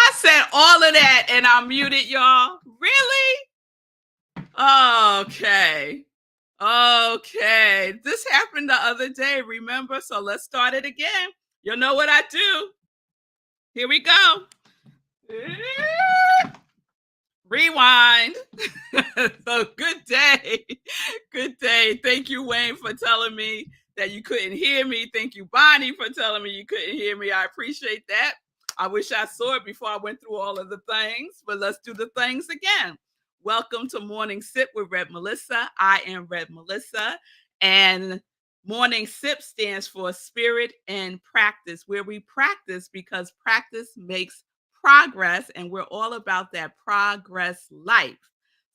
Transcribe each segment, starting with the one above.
I said all of that and I muted y'all. Really? Okay. Okay. This happened the other day, remember? So let's start it again. You know what I do. Here we go. Rewind. So good day. Good day. Thank you, Wayne, for telling me that you couldn't hear me. Thank you, Bonnie, for telling me you couldn't hear me. I appreciate that. I wish I saw it before I went through all of the things, but let's do the things again. Welcome to Morning Sip with Red Melissa. I am Red Melissa, and Morning Sip stands for Spirit and Practice, where we practice because practice makes progress, and we're all about that progress life.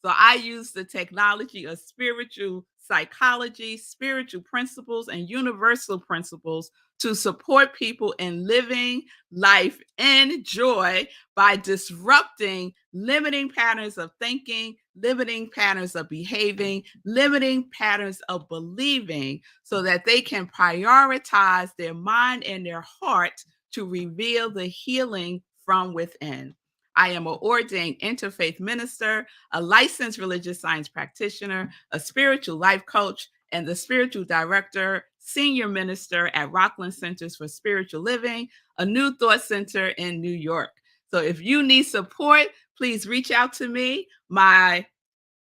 So I use the technology of spiritual psychology, spiritual principles, and universal principles to support people in living life in joy by disrupting limiting patterns of thinking, limiting patterns of behaving, limiting patterns of believing, so that they can prioritize their mind and their heart to reveal the healing from within. I am an ordained interfaith minister, a licensed religious science practitioner, a spiritual life coach, and the spiritual director, senior minister at Rockland Centers for Spiritual Living, a New Thought Center in New York. So if you need support, please reach out to me. My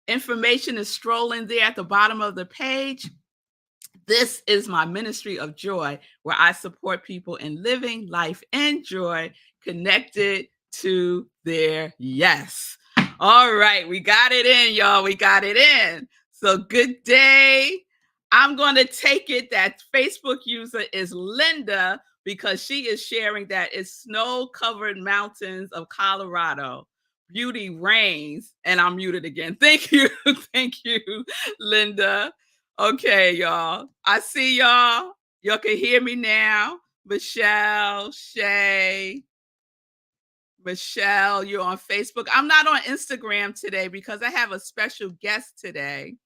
information is strolling there at the bottom of the page. This is my ministry of joy, where I support people in living life in joy, connected to their yes. All right, we got it in, y'all. We got it in. So good day. I'm going to take it that Facebook user is Linda because she is sharing that it's snow-covered mountains of Colorado. Beauty reigns, and I'm muted again. Thank you. Thank you, Linda. Okay, y'all. I see y'all. Y'all can hear me now. Michelle, Shay, Michelle, you're on Facebook. I'm not on Instagram today because I have a special guest today.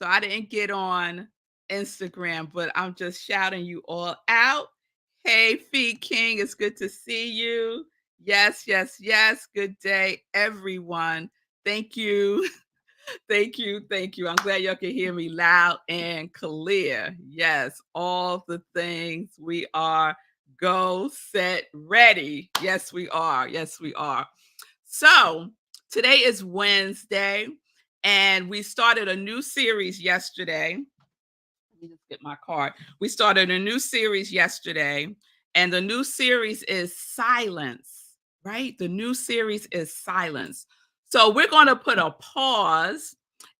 So I didn't get on Instagram, but I'm just shouting you all out. Hey, Feed King, it's good to see you. Yes, yes, yes. Good day, everyone. Thank you. Thank you. Thank you. I'm glad y'all can hear me loud and clear. Yes, all the things we are go, set, ready. Yes, we are. Yes, we are. So today is Wednesday, and we started a new series yesterday. Let me just get my card. We started a new series yesterday, and the new series is silence, right? The new series is silence. So we're going to put a pause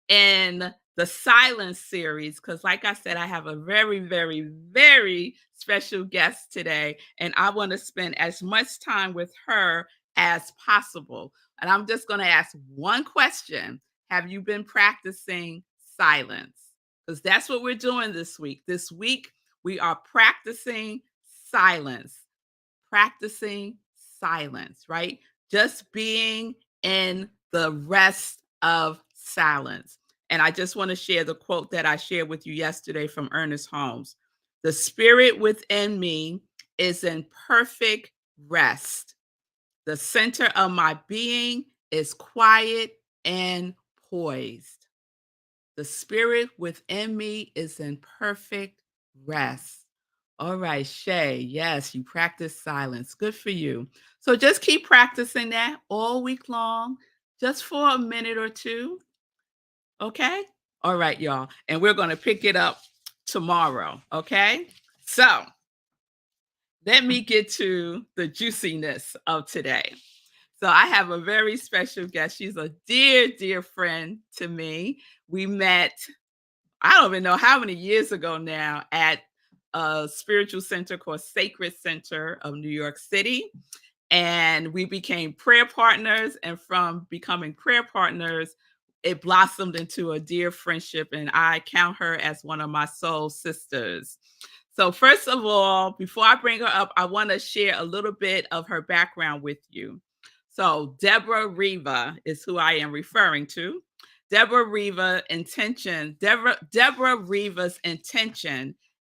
in the silence series because, like I said, I have a very, very, very special guest today, and I want to spend as much time with her as possible. And I'm just going to ask one question. Have you been practicing silence? Because that's what we're doing this week. This week, we are practicing silence, right? Just being in the rest of silence. And I just want to share the quote that I shared with you yesterday from Ernest Holmes. The spirit within me is in perfect rest. The center of my being is quiet and poised. The spirit within me is in perfect rest. All right, Shay. Yes, you practice silence. Good for you. So just keep practicing that all week long, just for a minute or two. Okay? All right, y'all. And we're going to pick it up tomorrow. Okay? So let me get to the juiciness of today. So I have a very special guest. She's a dear, dear friend to me. We met, I don't even know how many years ago now, at a spiritual center called Sacred Center of New York City. And we became prayer partners. And from becoming prayer partners, it blossomed into a dear friendship. And I count her as one of my soul sisters. So first of all, before I bring her up, I want to share a little bit of her background with you. So Deborah Riva is who I am referring to. Deborah Riva's intention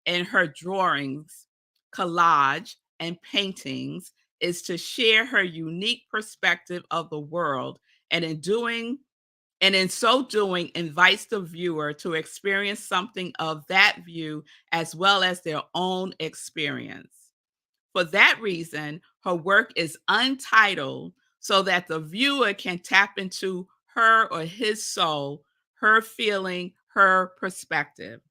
in her drawings, collage, and paintings is to share her unique perspective of the world, and in so doing invites the viewer to experience something of that view as well as their own experience. For that reason, her work is untitled so that the viewer can tap into her or his soul, her feeling, her perspective.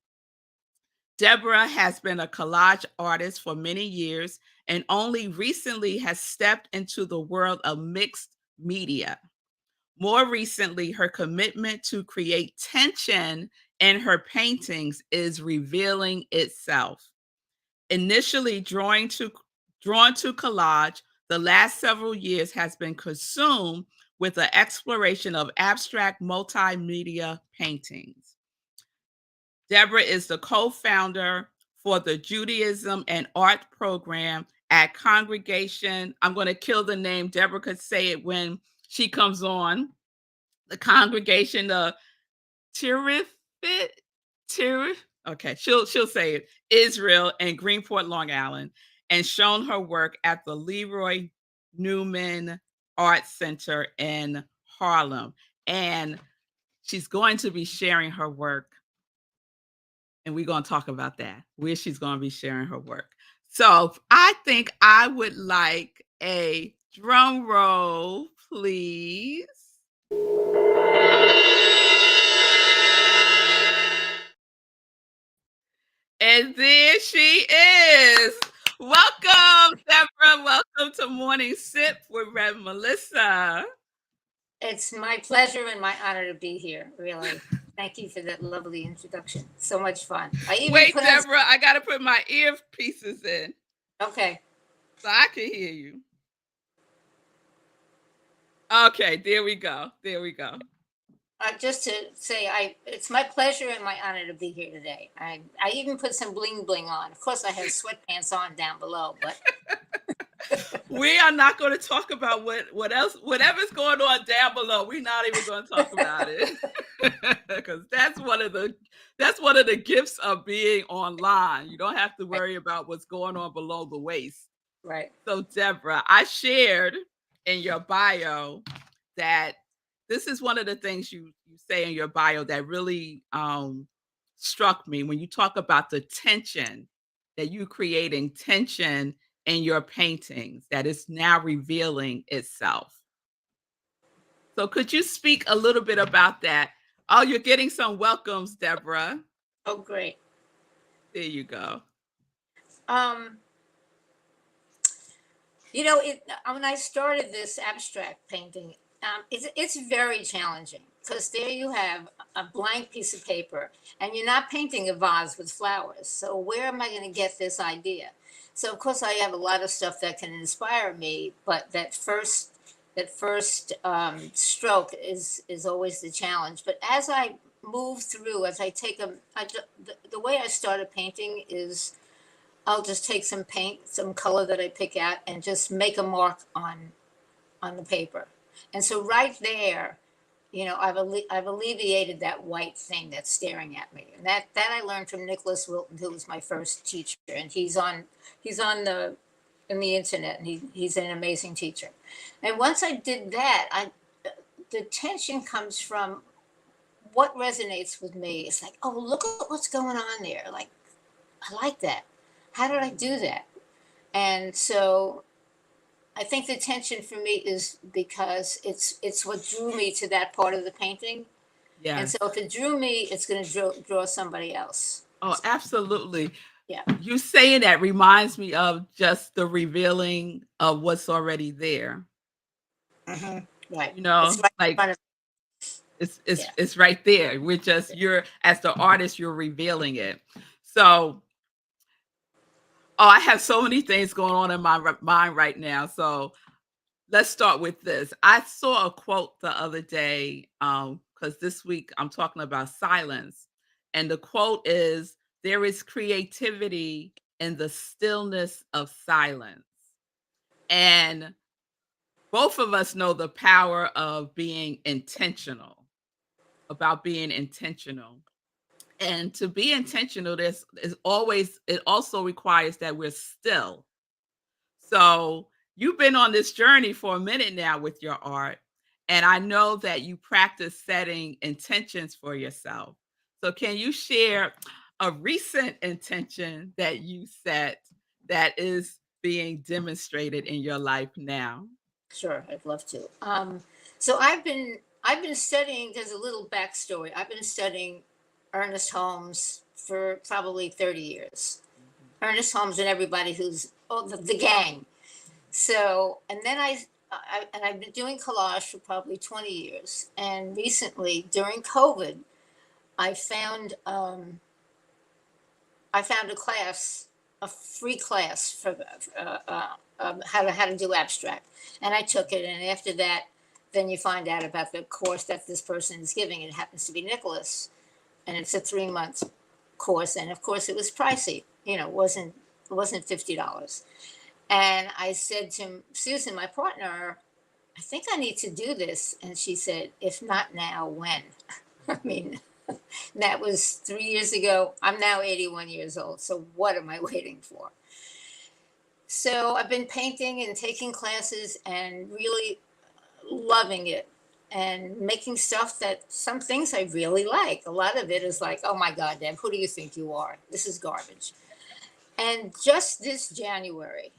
Deborah has been a collage artist for many years and only recently has stepped into the world of mixed media. More recently, her commitment to create tension in her paintings is revealing itself. Initially drawn to collage, the last several years has been consumed with the exploration of abstract multimedia paintings. Deborah is the co-founder for the Judaism and Art program at Congregation. I'm going to kill the name. Deborah could say it when she comes on. The Congregation of Tirith, Tirith. Okay, she'll say it. Israel and Greenport, Long Island, and shown her work at the Leroy Newman Art Center in Harlem. And she's going to be sharing her work, and we're going to talk about that, where she's going to be sharing her work. So I think I would like a drum roll, please. And there she is. Welcome, Deborah. Welcome to Morning Sip with revmelissa. It's my pleasure and my honor to be here, really. Thank you for that lovely introduction. So much fun. Wait, Deborah, I got to put my earpieces in. Okay. So I can hear you. Okay, there we go. There we go. Just to say, it's my pleasure and my honor to be here today. I even put some bling bling on. Of course, I have sweatpants on down below, but we are not going to talk about whatever's going on down below. We're not even going to talk about it because that's one of the gifts of being online. You don't have to worry about what's going on below the waist. Right. So, Deborah, I shared in your bio that this is one of the things you say in your bio that really struck me when you talk about the tension that you creating tension in your paintings that is now revealing itself. So could you speak a little bit about that? Oh, you're getting some welcomes, Deborah. Oh, great. There you go. When I started this abstract painting, it's very challenging because there you have a blank piece of paper and you're not painting a vase with flowers. So where am I going to get this idea? So of course I have a lot of stuff that can inspire me, but that first stroke is always the challenge. But as I move through, as I take the way I started painting is I'll just take some paint, some color that I pick out, and just make a mark on the paper. And so right there, I've alleviated that white thing that's staring at me. And that I learned from Nicholas Wilton, who was my first teacher, and he's on the internet, and he's an amazing teacher. And once I did that, the tension comes from what resonates with me. It's like, oh, look at what's going on there. Like, I like that. How did I do that? And so I think the tension for me is because it's what drew me to that part of the painting. Yeah. And so if it drew me, it's going to draw somebody else. Oh, absolutely. Yeah. You saying that reminds me of just the revealing of what's already there. Mm-hmm. Right. It's right like it's right there. We're just you're as the artist, you're revealing it. So I have so many things going on in my mind right now. So let's start with this. I saw a quote the other day because this week I'm talking about silence. And the quote is, "There is creativity in the stillness of silence." And both of us know the power of being intentional, about being intentional. And to be intentional, it also requires that we're still. So you've been on this journey for a minute now with your art, and I know that you practice setting intentions for yourself. So can you share a recent intention that you set that is being demonstrated in your life now? Sure, I'd love to. So I've been studying. There's a little backstory. I've been studying Ernest Holmes for probably 30 years. Ernest Holmes and everybody who's the gang. So, and then I've been doing collage for probably 20 years. And recently, during COVID, I found um, I found a class, a free class for how to do abstract, and I took it. And after that, then you find out about the course that this person is giving. It happens to be Nicholas, and it's a 3 month course. And of course, it was pricey. It wasn't $50. And I said to Susan, my partner, I think I need to do this. And she said, if not now, when? I mean, that was 3 years ago. I'm now 81 years old. So what am I waiting for? So I've been painting and taking classes and really loving it and making stuff that some things I really like. A lot of it is like, oh my God, Deb, who do you think you are? This is garbage. And just this January,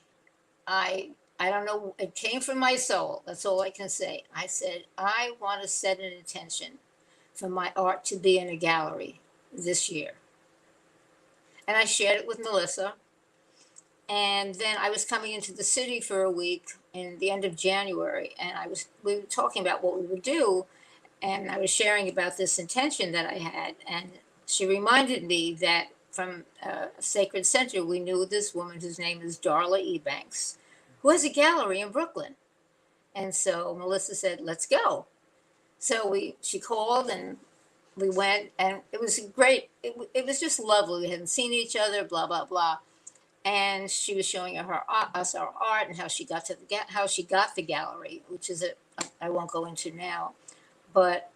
I don't know, it came from my soul. That's all I can say. I said, I want to set an intention for my art to be in a gallery this year. And I shared it with Melissa. And then I was coming into the city for a week in the end of January, and we were talking about what we would do, and I was sharing about this intention that I had, and she reminded me that from Sacred Center, we knew this woman whose name is Darla Ebanks, who has a gallery in Brooklyn. And so Melissa said, let's go. So she called and we went, and it was great. It was just lovely. We hadn't seen each other, blah, blah, blah. And she was showing us our art and how she got the gallery, which is I won't go into now. But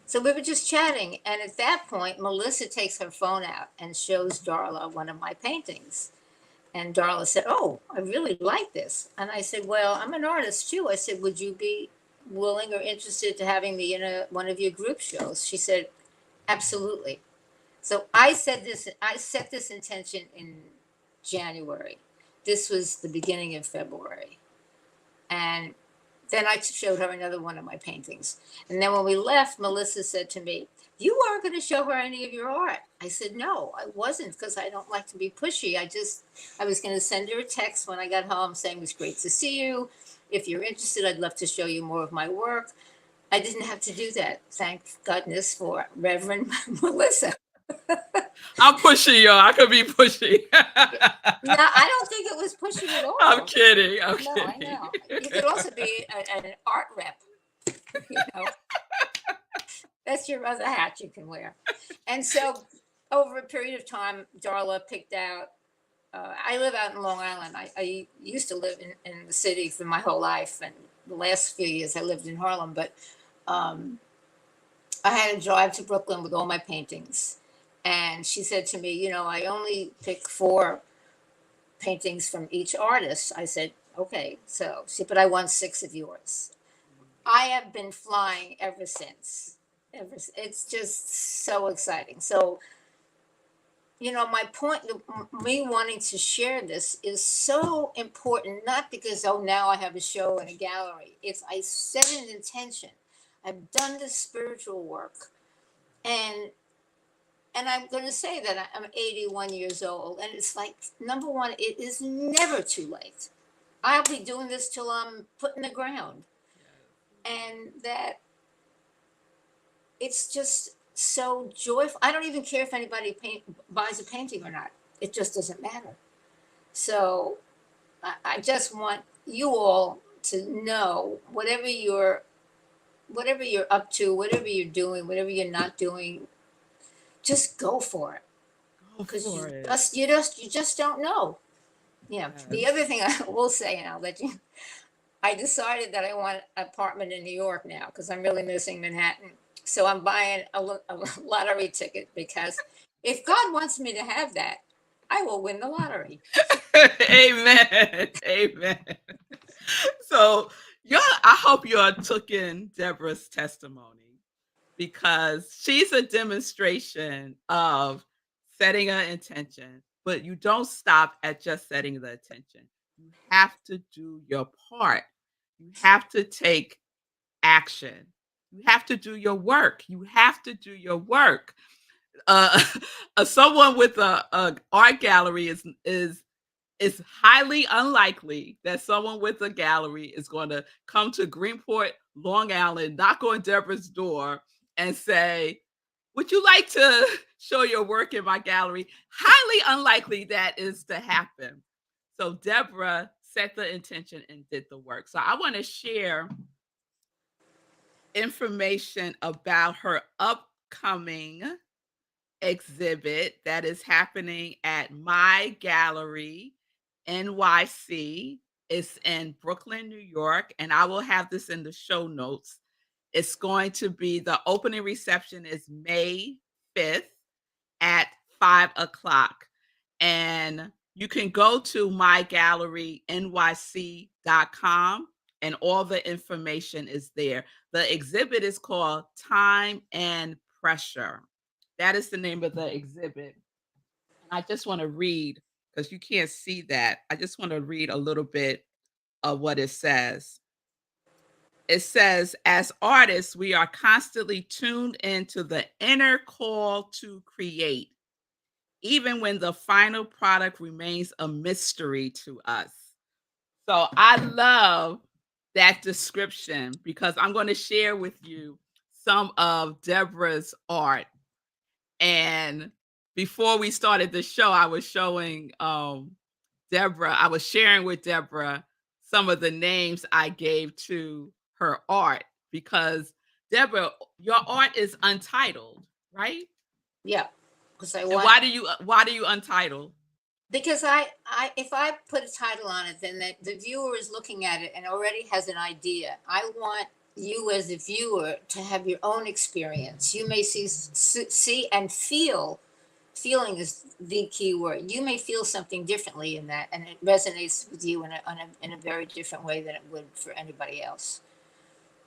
so we were just chatting, and at that point, Melissa takes her phone out and shows Darla one of my paintings. And Darla said, "Oh, I really like this." And I said, "Well, I'm an artist too." I said, "Would you be willing or interested to having me in one of your group shows?" She said, "Absolutely." So I set this intention in January. This was the beginning of February. And then I showed her another one of my paintings. And then when we left, Melissa said to me, "You weren't going to show her any of your art." I said, "No, I wasn't, because I don't like to be pushy. I was going to send her a text when I got home saying it was great to see you. If you're interested, I'd love to show you more of my work." I didn't have to do that. Thank goodness for Reverend Melissa. I'm pushy, y'all. I could be pushy. No, I don't think it was pushing at I'm all. kidding. I'm No, I kidding. know. You could also be an art rep. You know, that's your other hat you can wear. And so, over a period of time, Darla picked out. I live out in Long Island. I used to live in the city for my whole life, and the last few years I lived in Harlem. But um, I had to drive to Brooklyn with all my paintings. And she said to me, I only pick 4 paintings from each artist. I said, okay. So she, but I want 6 of yours. I have been flying ever since. It's just so exciting. So, my point, me wanting to share this is so important, not because, oh, now I have a show in a gallery. I set an intention. I've done this spiritual work. And I'm going to say that I'm 81 years old. And it's like, number one, it is never too late. I'll be doing this till I'm put in the ground. And that it's just so joyful. I don't even care if anybody buys a painting or not. It just doesn't matter. So I just want you all to know whatever you're up to, whatever you're doing, whatever you're not doing, just go for it. Go Because for it. you just don't know. Yeah. The other thing I will say, and I'll let you. I decided that I want an apartment in New York now because I'm really missing Manhattan. So I'm buying a lottery ticket, because if God wants me to have that, I will win the lottery. Amen. Amen. So I hope y'all took in Deborah's testimony because she's a demonstration of setting an intention, but you don't stop at just setting the intention. You have to do your part. You have to take action. You have to do your work. You have to do your work. Uh, someone with a art gallery is it's highly unlikely that someone with a gallery is going to come to Greenport, Long Island, knock on Deborah's door, and say, "Would you like to show your work in my gallery?" Highly unlikely that is to happen. So Deborah set the intention and did the work. So I want to share information about her upcoming exhibit that is happening at My Gallery NYC. It's in Brooklyn, New York, and I will have this in the show notes. It's going to be the opening reception is May 5th at 5 o'clock. And you can go to mygallerynyc.com and all the information is there. The exhibit is called Time and Pressure. That is the name of the exhibit. And I just want to read, because you can't see that. I just want to read a little bit of what it says. It says, as artists, we are constantly tuned into the inner call to create, even when the final product remains a mystery to us. So I love that description because I'm going to share with you some of Deborah's art. And before we started the show, I was showing Deborah, I was sharing with Deborah some of the names I gave to her art because Deborah, your art is untitled, right? Yeah, because I And want, why do you untitled? because I if I put a title on it, then the viewer is looking at it and already has an idea. I want you as a viewer to have your own experience. You may see and feel. Feeling is the key word. You may feel something differently in that, and it resonates with you in a very different way than it would for anybody else.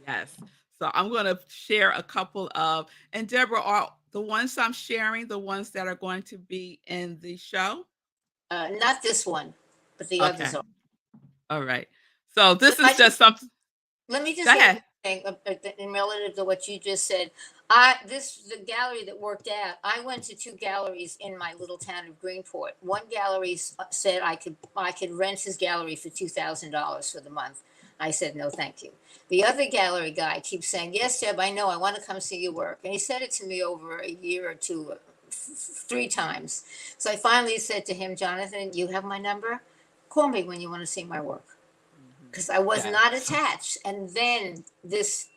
Yes. So I'm going to share a couple of, and Deborah, are the ones I'm sharing the ones that are going to be in the show? Not this one, but the others Okay. are. All right. So But this I is should just something. let me Go just say one ahead. thing in relative to what you just said. The gallery that worked out. I went to two galleries in my little town of Greenport. One gallery said I could rent his gallery for $2,000 for the month. I said no, thank you. The other gallery guy keeps saying, "Yes, Deb, I know. I want to come see your work," and he said it to me over a year or two, three times. So I finally said to him, "Jonathan, you have my number. Call me when you want to see my work." Mhm. Because I was Yes. not attached. And then this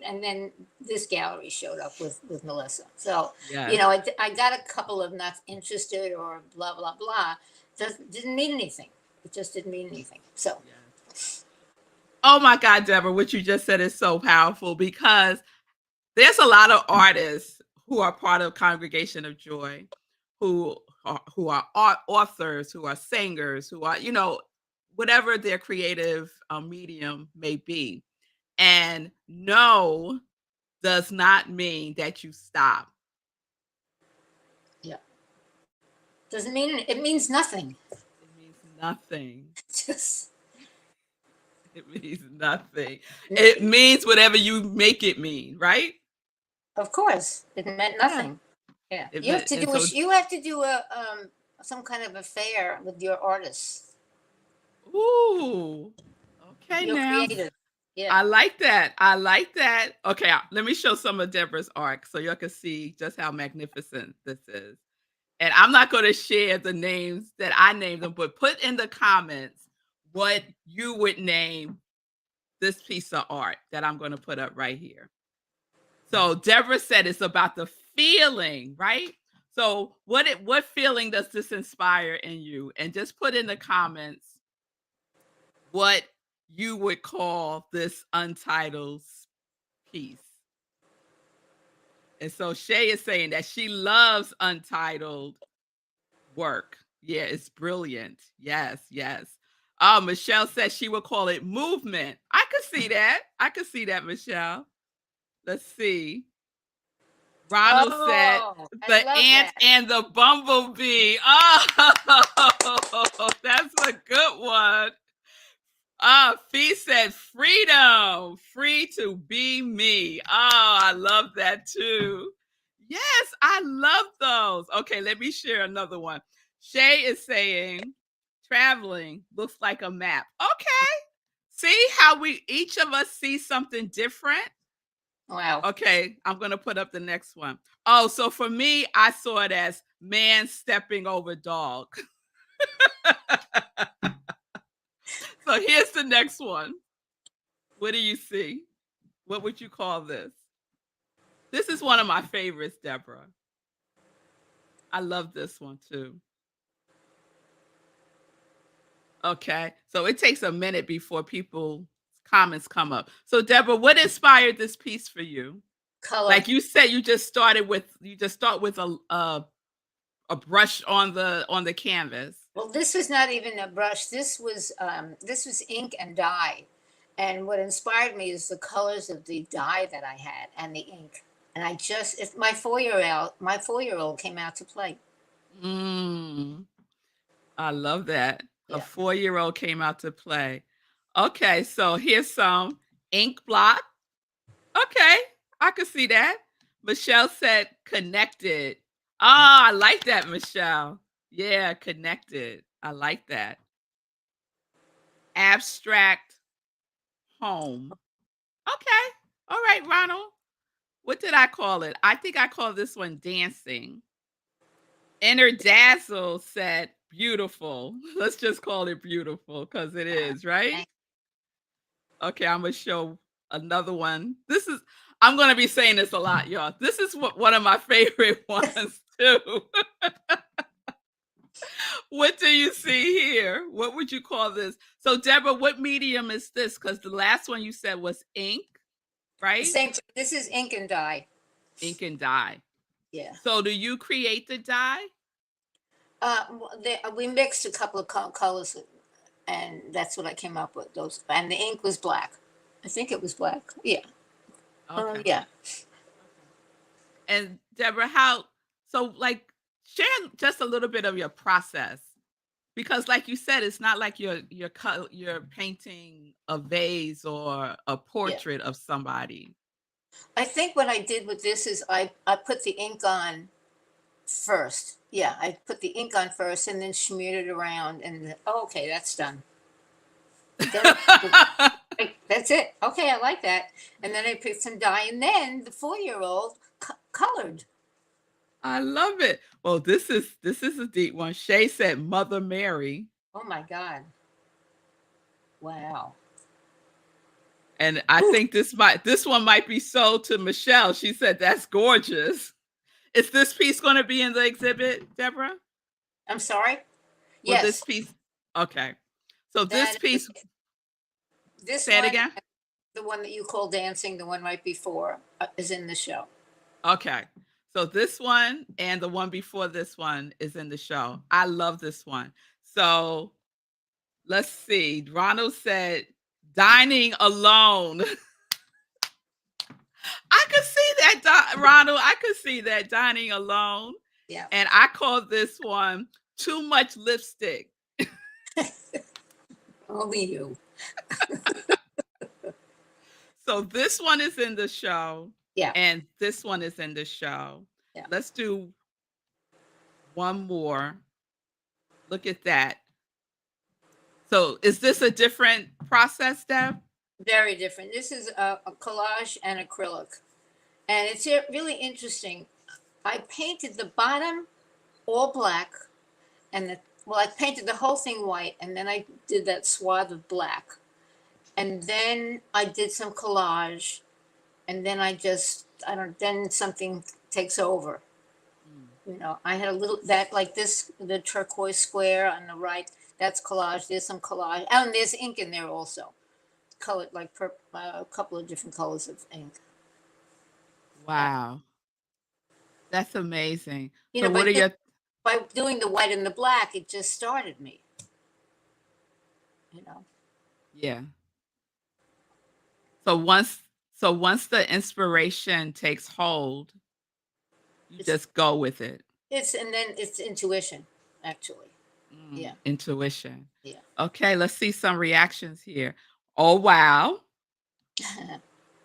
gallery showed up with Melissa. So, Yes. I got a couple of not interested or blah blah blah. Didn't mean anything. It just didn't mean anything. So Yes. Oh my God, Deborah, what you just said is so powerful because there's a lot of artists who are part of Congregation of Joy who are authors, who are singers, who are, whatever their creative medium may be. And no does not mean that you stop. yeah, doesn't mean it means nothing. It means nothing. Just It means nothing. It means whatever you make it mean, right? of course it meant Yeah. nothing. Yeah, It you have meant, to and do so, a some kind of affair with your artists, ooh, okay your now. creators. Yeah. I like that. I like that. Okay, let me show some of Deborah's art so y'all can see just how magnificent this is. And I'm not going to share the names that I named them, but put in the comments what you would name this piece of art that I'm going to put up right here. So Deborah said it's about the feeling, right? So what feeling does this inspire in you? And just put in the comments what you would call this untitled piece. And so Shay is saying that she loves untitled work. Yeah, it's brilliant. Yes, yes. Oh, Michelle says she would call it movement. I could see that. I could see that, Michelle. Let's see. Ronald said Oh, I the love ant that. and the bumblebee. Oh, that's a good one. Fee said freedom, free to be me. Oh, I love that too. Yes, I love those. Okay, let me share another one. Shay is saying traveling looks like a map. Okay. See how we each of us see something different? Wow. Okay, I'm going to put up the next one. Oh, so for me, I saw it as man stepping over dog. So here's the next one. What do you see? What would you call this? This is one of my favorites, Deborah. I love this one too. Okay, so it takes a minute before people comments come up. So Deborah, what inspired this piece for you? Color. Like you said, you just start with a brush on the canvas. Well, this was not even a brush. This was ink and dye. And what inspired me is the colors of the dye that I had and the ink. And I just if my 4-year-old came out to play. Mm, I love that. A Yeah. 4-year-old came out to play. Okay, so here's some ink blot. Okay, I could see that. Michelle said connected. Ah, I like that, Michelle. Yeah, connected. I like that. Abstract home. Okay. All right, Ronald. What did I call it? I think I called this one dancing. Inner Dazzle said beautiful. Let's just call it beautiful because it is, right? Thank- Okay, I'm gonna show another one. I'm gonna be saying this a lot, y'all. This is one of my favorite ones too. What do you see here? What would you call this? So, Deborah, what medium is this? Because the last one you said was ink, right? Same. This is ink and dye. Ink and dye. Yeah. So, do you create the dye? We mixed a couple of colors, and that's what I came up with. Those and the ink was black. I think it was black. Yeah. Okay. Yeah. Okay. And Deborah, like share just a little bit of your process because like you said, it's not like you're painting a vase or a Yeah. portrait of somebody. I think what I did with this is I put the ink on first. Yeah, I put the ink on first and then smeared it around and okay, that's done. Then that's it. Okay, I like that. And then I picked some dye and then the 4-year-old colored. I love it. Well, this is a deep one. Shay said Mother Mary. Oh my God. Wow. And I think this one might be sold to Michelle. She said that's gorgeous. Is this piece going to be in the exhibit, Deborah? I'm sorry? Will this Yes. piece? Okay. So this That piece, this say it one, again. the one that you call dancing, the one right before, is in the show. Okay. So this one and the one before this one is in the show. I love this one. So let's see. Ronald said dining alone. I could see that, Ronald. I could see that dining alone. Yeah. And I call this one too much lipstick. Only you. So this one is in the show. Yeah. And this one is in the show. Yeah. Let's do one more. Look at that. So is this a different process, Deb? Very different. This is a collage and acrylic. And it's really interesting. I painted the bottom all black and I painted the whole thing white and then I did that swath of black. And then I did some collage and then then something takes over. You know, I had a little that like this, the turquoise square on the right, that's collage. There's some collage. Oh, and there's ink in there also. Colored like a couple of different colors of ink. Wow. That's amazing. You So know, what are but your by doing the white and the black, it just started me, you know. Yeah. So once the inspiration takes hold, you It's just go with it. and then it's intuition, actually. Yeah, Intuition. yeah. Okay, let's see some reactions here. Oh wow.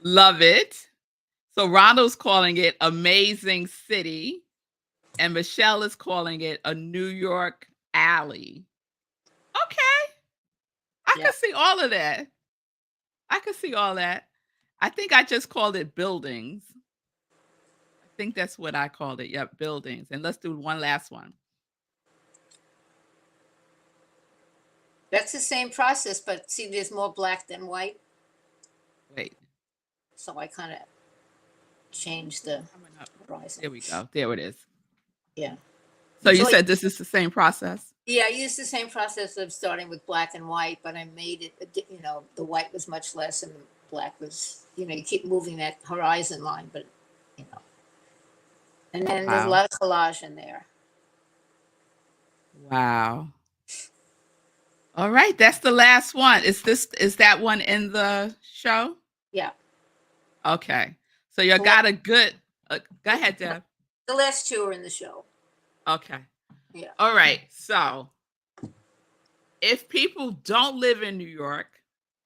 Love it. So Ronald's calling it amazing city, and Michelle is calling it a New York alley. Okay. I Yeah. can see all of that. I can see all that. I think I just called it buildings. I think that's what I called it. Yep, buildings. And let's do one last one. That's the same process, but see, there's more black than white. Wait. So I kind of changed the Coming up. horizon. There we go. There it is. Yeah. So you So said this is the same process? yeah, I used the same process of starting with black and white, but I made it, the white was much less and the black was, you keep moving that horizon line, but, you know, and then there's a Wow. lot of collage in there. Wow. All right, that's the last one. Is that one in the show? Yeah. Okay. So you The got a good go ahead, Deb. the last two are in the show. Okay. Yeah. All right. So if people don't live in New York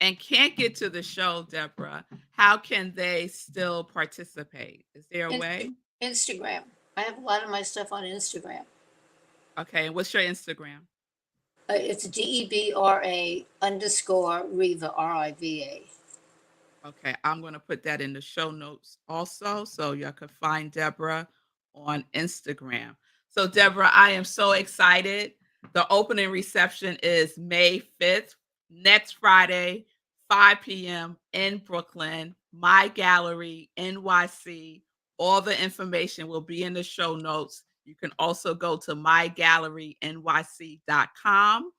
and can't get to the show, Deborah, how can they still participate? Is there a way? Instagram. I have a lot of my stuff on Instagram. Okay. And what's your Instagram? It's DEBRA_Riva, RIVA. Okay. I'm going to put that in the show notes also so y'all can find Deborah on Instagram. So, Deborah, I am so excited. The opening reception is May 5th, next Friday, 5 p.m. in Brooklyn, My Gallery, NYC. All the information will be in the show notes. You can also go to mygallerynyc.com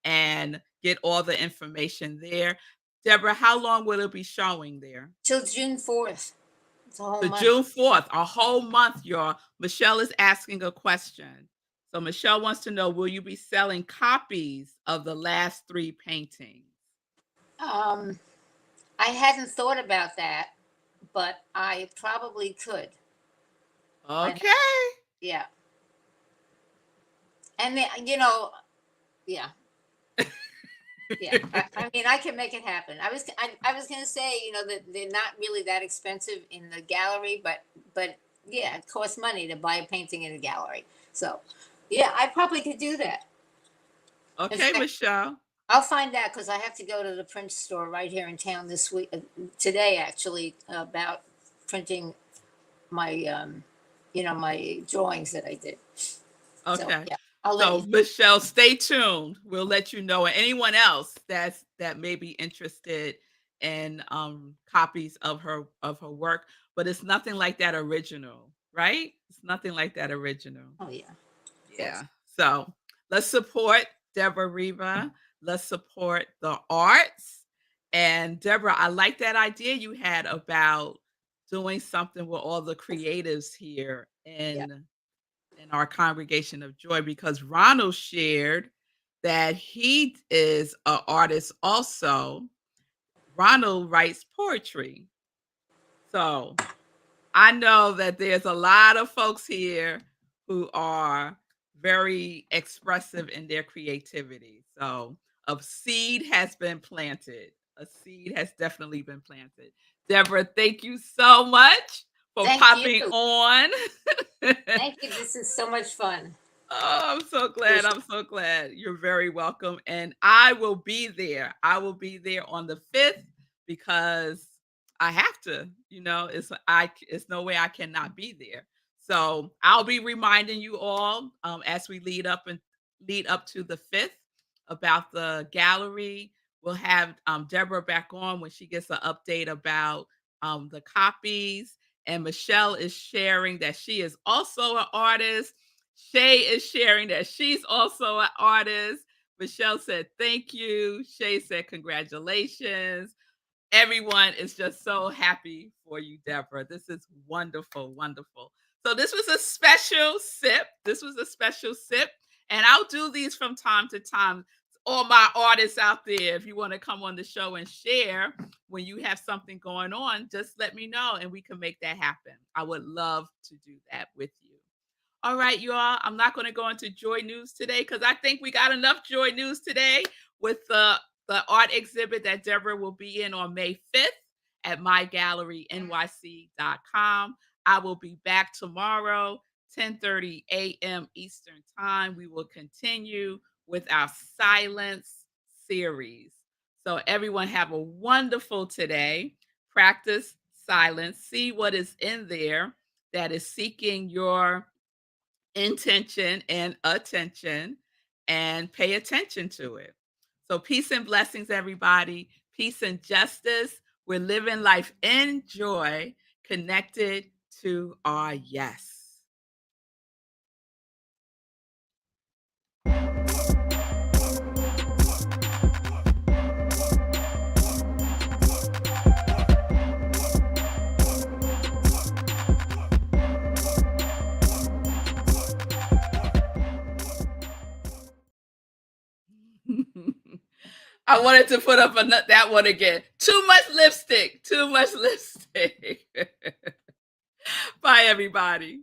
and get all the information there. Deborah, how long will it be showing there? Till June 4th. It's a whole So month. June 4th, a whole month, y'all. Michelle is asking a question. So Michelle wants to know, will you be selling copies of the last 3 paintings? I hadn't thought about that, but I probably could. Okay. Yeah. And then, yeah. Yeah. I mean, I can make it happen. I was going to say, that they're not really that expensive in the gallery, but yeah, it costs money to buy a painting in a gallery. So, yeah, I probably could do that. In Okay, fact, Michelle. I'll find out because I have to go to the print store right here in town this week, today actually, about printing my, my drawings that I did. So, Okay. yeah, I'll let So you. Michelle, stay tuned. We'll let you know. And anyone else that may be interested in copies of her work, but it's nothing like that original, right? It's nothing like that original. Oh, yeah. Yeah. So let's support Deborah Riva. Let's support the arts. And Deborah, I like that idea you had about doing something with all the creatives here Yeah. in our congregation of joy, because Ronald shared that he is an artist also. Ronald writes poetry. So I know that there's a lot of folks here who are very expressive in their creativity. So a seed has been planted. A seed has definitely been planted. Deborah, thank you so much for Thank you. popping on. Thank you. This is so much fun. Oh, I'm so glad. I'm so glad. You're very welcome. And I will be there. I will be there on the 5th because I have to, it's no way I cannot be there. So I'll be reminding you all as we lead up to the 5th about the gallery. We'll have Deborah back on when she gets an update about the copies. And Michelle is sharing that she is also an artist. Shay is sharing that she's also an artist. Michelle said, thank you. Shay said, congratulations. Everyone is just so happy for you, Deborah. This is wonderful, wonderful. So this was a special sip. This was a special sip. And I'll do these from time to time. All my artists out there, if you want to come on the show and share when you have something going on, just let me know and we can make that happen. I would love to do that with you. All right, you all. I'm not going to go into joy news today because I think we got enough joy news today with the art exhibit that Deborah will be in on May 5th at mygallerynyc.com. I will be back tomorrow, 10:30 a.m. Eastern Time. We will continue with our silence series. So everyone have a wonderful today. Practice silence. See what is in there that is seeking your intention and attention, and pay attention to it. So peace and blessings, everybody. Peace and justice. We're living life in joy, connected to our yes. I wanted to put up that one again. Too much lipstick. Too much lipstick. Bye, everybody.